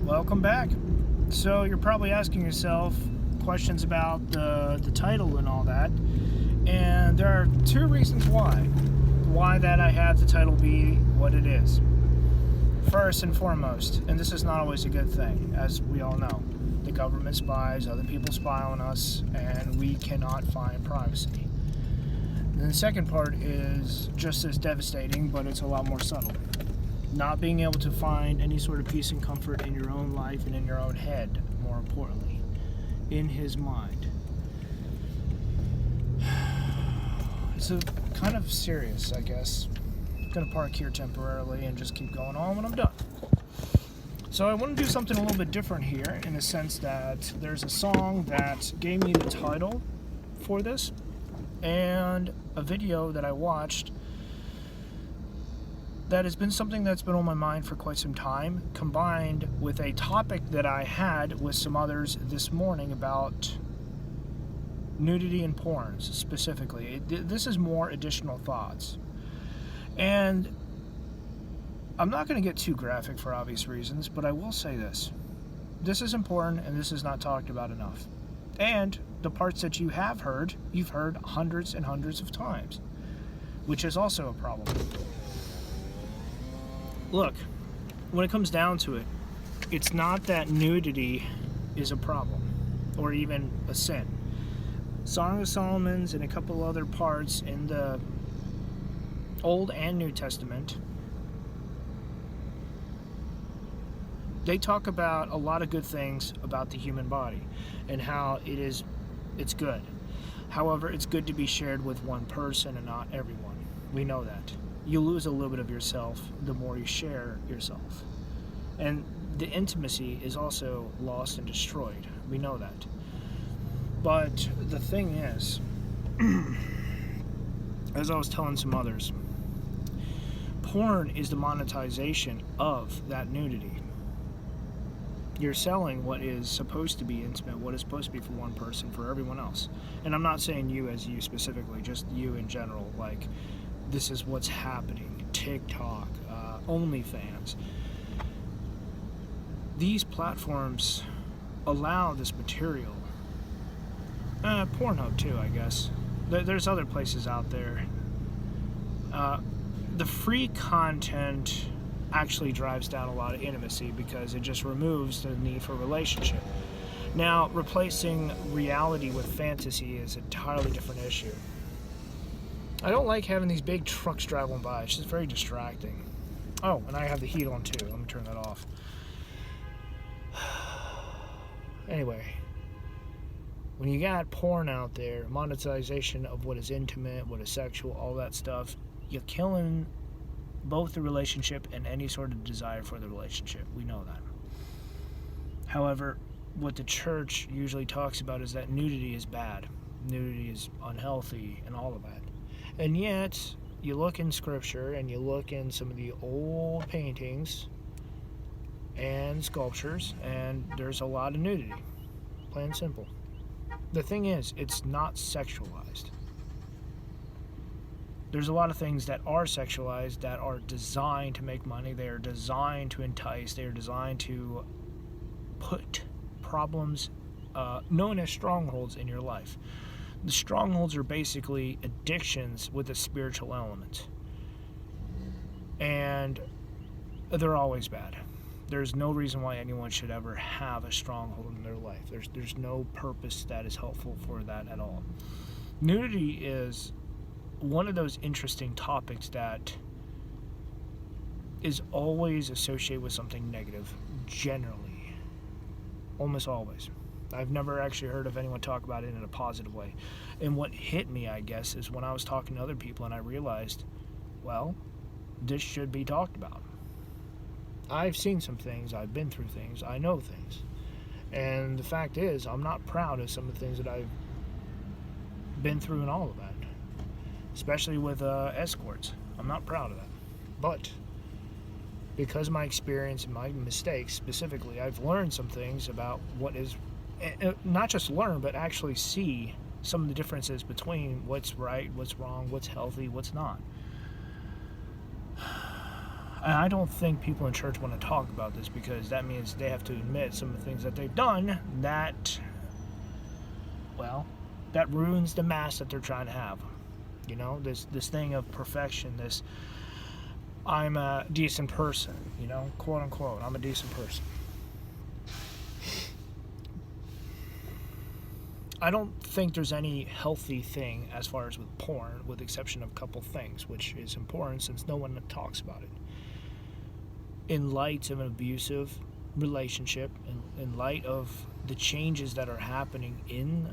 Welcome back. So you're probably asking yourself questions about the title and all that, and there are two reasons why that I have the title be what it is. First and foremost, and this is not always a good thing, as we all know, the government spies, other people spy on us, and we cannot find privacy. And the second part is just as devastating, but it's a lot more subtle. Not being able to find any sort of peace and comfort in your own life and in your own head, more importantly, in his mind. It's a kind of serious, I guess. I'm gonna park here temporarily and just keep going on when I'm done. So I want to do something a little bit different here, in the sense that there's a song that gave me the title for this, and a video that I watched that has been something that's been on my mind for quite some time, combined with a topic that I had with some others this morning about nudity and porn specifically. This is more additional thoughts. And I'm not going to get too graphic for obvious reasons, but I will say this. This is important, and this is not talked about enough. And the parts that you have heard, you've heard hundreds and hundreds of times, which is also a problem. Look, when it comes down to it, it's not that nudity is a problem or even a sin. Song of Solomon's and a couple other parts in the Old and New Testament, they talk about a lot of good things about the human body and how it's good. However, it's good to be shared with one person and not everyone. We know that. You lose a little bit of yourself the more you share yourself. And the intimacy is also lost and destroyed. We know that. But the thing is, as I was telling some others, porn is the monetization of that nudity. You're selling what is supposed to be intimate, what is supposed to be for one person, for everyone else. And I'm not saying you as you specifically, just you in general. Like, this is what's happening. TikTok, OnlyFans. These platforms allow this material. Pornhub too, I guess. There's other places out there. The free content actually drives down a lot of intimacy because it just removes the need for a relationship. Now, replacing reality with fantasy is an entirely different issue. I don't like having these big trucks driving by. It's just very distracting. Oh, and I have the heat on too. Let me turn that off. Anyway, when you got porn out there, monetization of what is intimate, what is sexual, all that stuff, you're killing both the relationship and any sort of desire for the relationship. We know that. However, what the church usually talks about is that nudity is bad. Nudity is unhealthy and all of that. And yet, you look in scripture and you look in some of the old paintings and sculptures, and there's a lot of nudity. Plain and simple. The thing is, it's not sexualized. There's a lot of things that are sexualized that are designed to make money. They are designed to entice. They are designed to put problems known as strongholds in your life. The strongholds are basically addictions with a spiritual element. And they're always bad. There's no reason why anyone should ever have a stronghold in their life. There's no purpose that is helpful for that at all. Nudity is one of those interesting topics that is always associated with something negative, generally. Almost always. I've never actually heard of anyone talk about it in a positive way. And what hit me, I guess, is when I was talking to other people and I realized, well, this should be talked about. I've seen some things, I've been through things, I know things. And the fact is, I'm not proud of some of the things that I've been through and all of that. Especially with escorts. I'm not proud of that. But because of my experience and my mistakes specifically, I've learned some things about what is, not just learn, but actually see some of the differences between what's right, what's wrong, what's healthy, what's not. And I don't think people in church want to talk about this, because that means they have to admit some of the things that they've done that, well, that ruins the mask that they're trying to have. You know, this thing of perfection, this I'm a decent person, you know, quote unquote, I'm a decent person. I don't think there's any healthy thing as far as with porn, with the exception of a couple things, which is important since no one talks about it. In light of an abusive relationship, in light of the changes that are happening in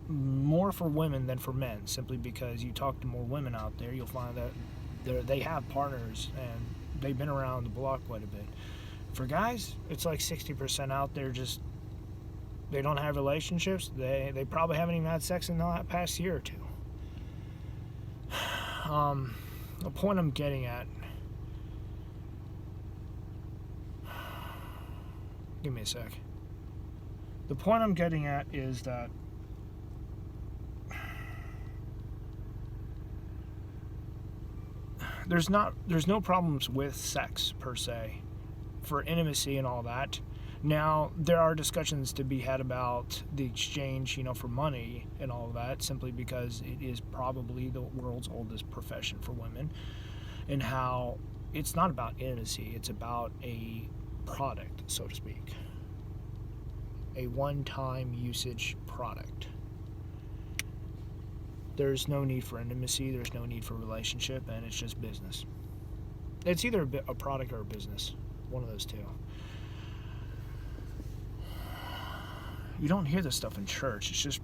more for women than for men, simply because you talk to more women out there, you'll find that they have partners and they've been around the block quite a bit. For guys, it's like 60% out there just, they don't have relationships. They probably haven't even had sex in the past year or two. The point I'm getting at, give me a sec. The point I'm getting at is that there's no problems with sex per se, for intimacy and all that. Now, there are discussions to be had about the exchange, you know, for money and all of that, simply because it is probably the world's oldest profession for women, and how it's not about intimacy, it's about a product, so to speak. A one-time usage product. There's no need for intimacy, there's no need for relationship, and it's just business. It's either a product or a business, one of those two. You don't hear this stuff in church. It's just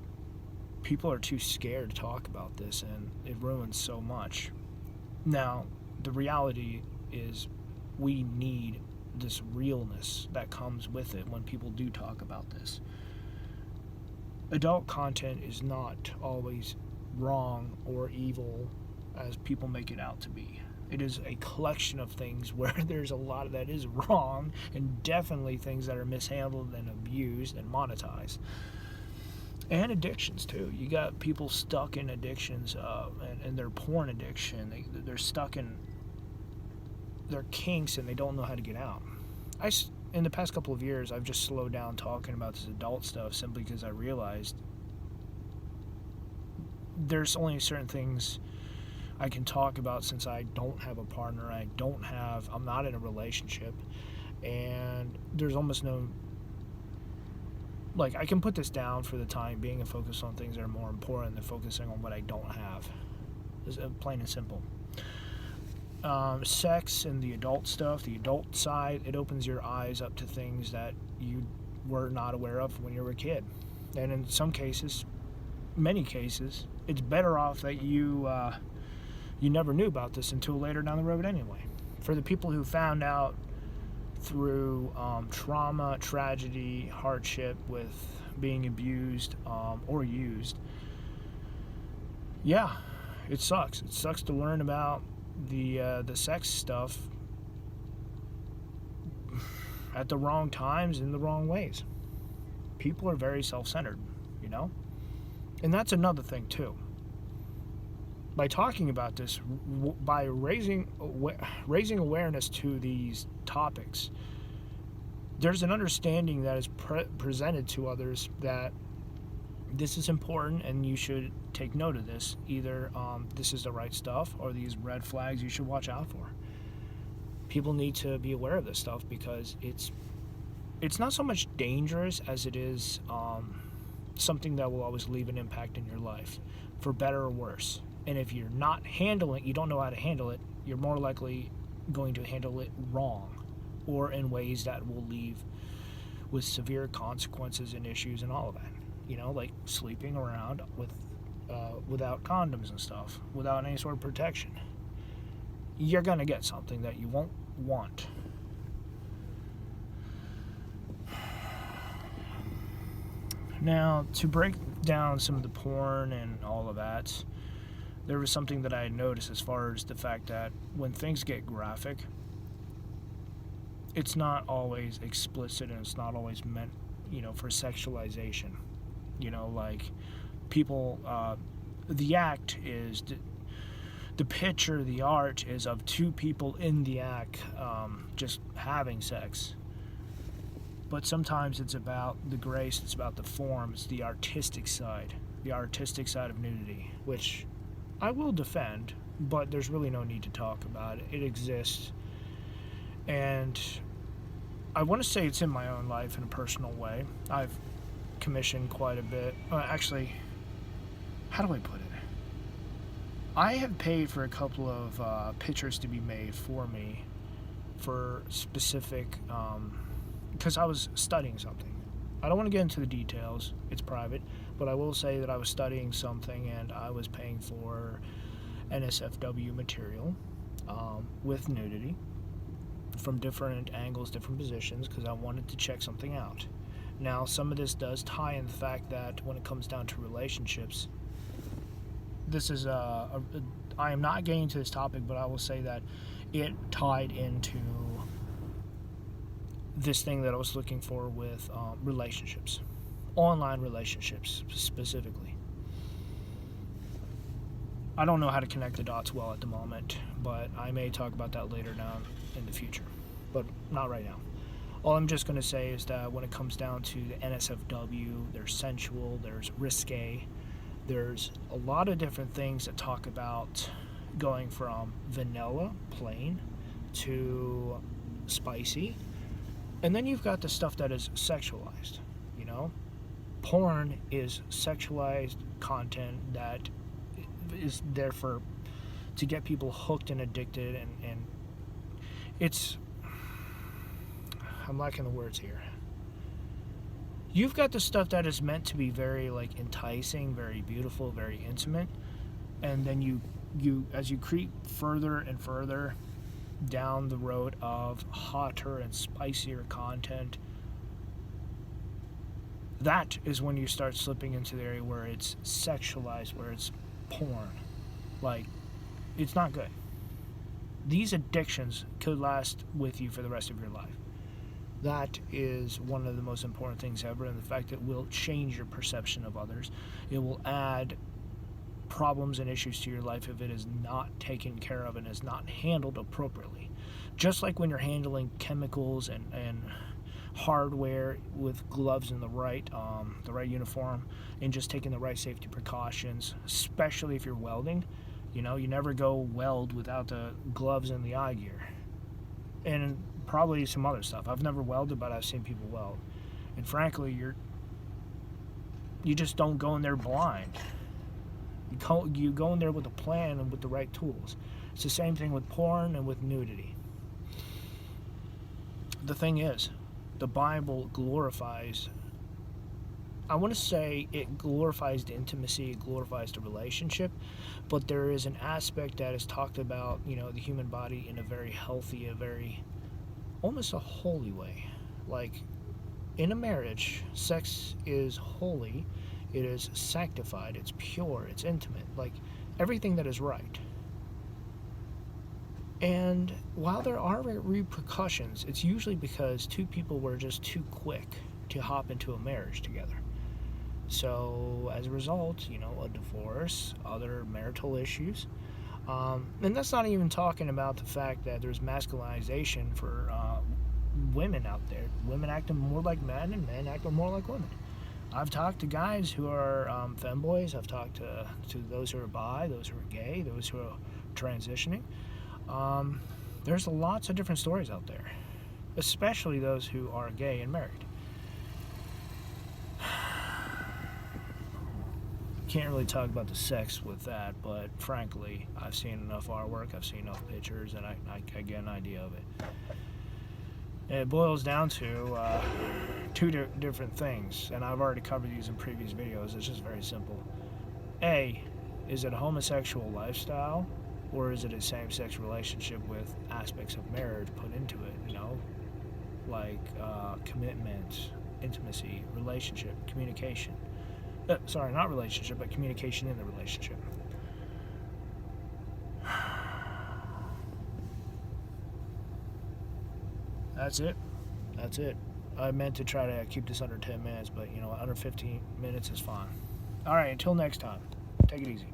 people are too scared to talk about this, and it ruins so much. Now, the reality is we need this realness that comes with it when people do talk about this. Adult content is not always wrong or evil as people make it out to be. It is a collection of things where there's a lot that is wrong, and definitely things that are mishandled and abused and monetized. And addictions too. You got people stuck in addictions, and their porn addiction. They're stuck in their kinks and they don't know how to get out. In the past couple of years, I've just slowed down talking about this adult stuff simply because I realized there's only certain things I can talk about since I don't have a partner, I'm not in a relationship, and there's almost no, like, I can put this down for the time being and focus on things that are more important than focusing on what I don't have. It's plain and simple. Sex and the adult stuff, the adult side, it opens your eyes up to things that you were not aware of when you were a kid. And in some cases, many cases, it's better off that you never knew about this until later down the road anyway. For the people who found out through trauma, tragedy, hardship with being abused or used, yeah, it sucks. It sucks to learn about the sex stuff at the wrong times in the wrong ways. People are very self-centered, you know? And that's another thing too. By talking about this, by raising awareness to these topics, there's an understanding that is presented to others that this is important and you should take note of this. Either this is the right stuff or these red flags you should watch out for. People need to be aware of this stuff because it's not so much dangerous as it is something that will always leave an impact in your life, for better or worse. And if you're not handling, you don't know how to handle it, you're more likely going to handle it wrong, or in ways that will leave with severe consequences and issues and all of that. You know, like sleeping around without condoms and stuff, without any sort of protection. You're going to get something that you won't want. Now, to break down some of the porn and all of that, there was something that I had noticed as far as the fact that when things get graphic, it's not always explicit and it's not always meant, you know, for sexualization. You know, like people, the act is, the picture, the art is of two people in the act, just having sex. But sometimes it's about the grace, it's about the form, it's the artistic side of nudity, which I will defend, but there's really no need to talk about it. It exists. And I want to say it's in my own life in a personal way. I've commissioned quite a bit. Actually, how do I put it? I have paid for a couple of pictures to be made for me for specific, because I was studying something. I don't want to get into the details, it's private, but I will say that I was studying something and I was paying for NSFW material with nudity from different angles, different positions, because I wanted to check something out. Now, some of this does tie in the fact that when it comes down to relationships, this is I am not getting into this topic, but I will say that it tied into this thing that I was looking for with relationships, online relationships specifically. I don't know how to connect the dots well at the moment, but I may talk about that later down in the future, but not right now. All I'm just going to say is that when it comes down to the NSFW, there's sensual, there's risque, there's a lot of different things that talk about going from vanilla, plain, to spicy. And then you've got the stuff that is sexualized, you know? Porn is sexualized content that is there to get people hooked and addicted, and it's, I'm lacking the words here. You've got the stuff that is meant to be very like enticing, very beautiful, very intimate, and then you as you creep further and further down the road of hotter and spicier content, that is when you start slipping into the area where it's sexualized, where it's porn. Like, it's not good. These addictions could last with you for the rest of your life. That is one of the most important things ever, and the fact that it will change your perception of others. It will add problems and issues to your life if it is not taken care of and is not handled appropriately. Just like when you're handling chemicals and hardware with gloves and the right uniform, and just taking the right safety precautions, especially if you're welding. You know, you never go weld without the gloves and the eye gear. And probably some other stuff. I've never welded, but I've seen people weld. And frankly, you just don't go in there blind. You go in there with a plan and with the right tools. It's the same thing with porn and with nudity. The thing is, the Bible glorifies, I want to say it glorifies the intimacy, it glorifies the relationship, but there is an aspect that is talked about, you know, the human body in a very healthy, a very, almost a holy way. Like, in a marriage, sex is holy, it is sanctified, it's pure, it's intimate, like everything that is right. And while there are repercussions, it's usually because two people were just too quick to hop into a marriage together. So as a result, you know, a divorce, other marital issues. And that's not even talking about the fact that there's masculinization for women out there. Women acting more like men and men acting more like women. I've talked to guys who are femboys. I've talked to those who are bi, those who are gay, those who are transitioning. There's lots of different stories out there, especially those who are gay and married. Can't really talk about the sex with that, but frankly, I've seen enough artwork, I've seen enough pictures, and I get an idea of it. And it boils down to two different things, and I've already covered these in previous videos. It's just very simple. A, is it a homosexual lifestyle, or is it a same-sex relationship with aspects of marriage put into it, you know, like commitment, intimacy, relationship, communication. Sorry, not relationship, but communication in the relationship. That's it. That's it. I meant to try to keep this under 10 minutes, but, you know, under 15 minutes is fine. All right, until next time, take it easy.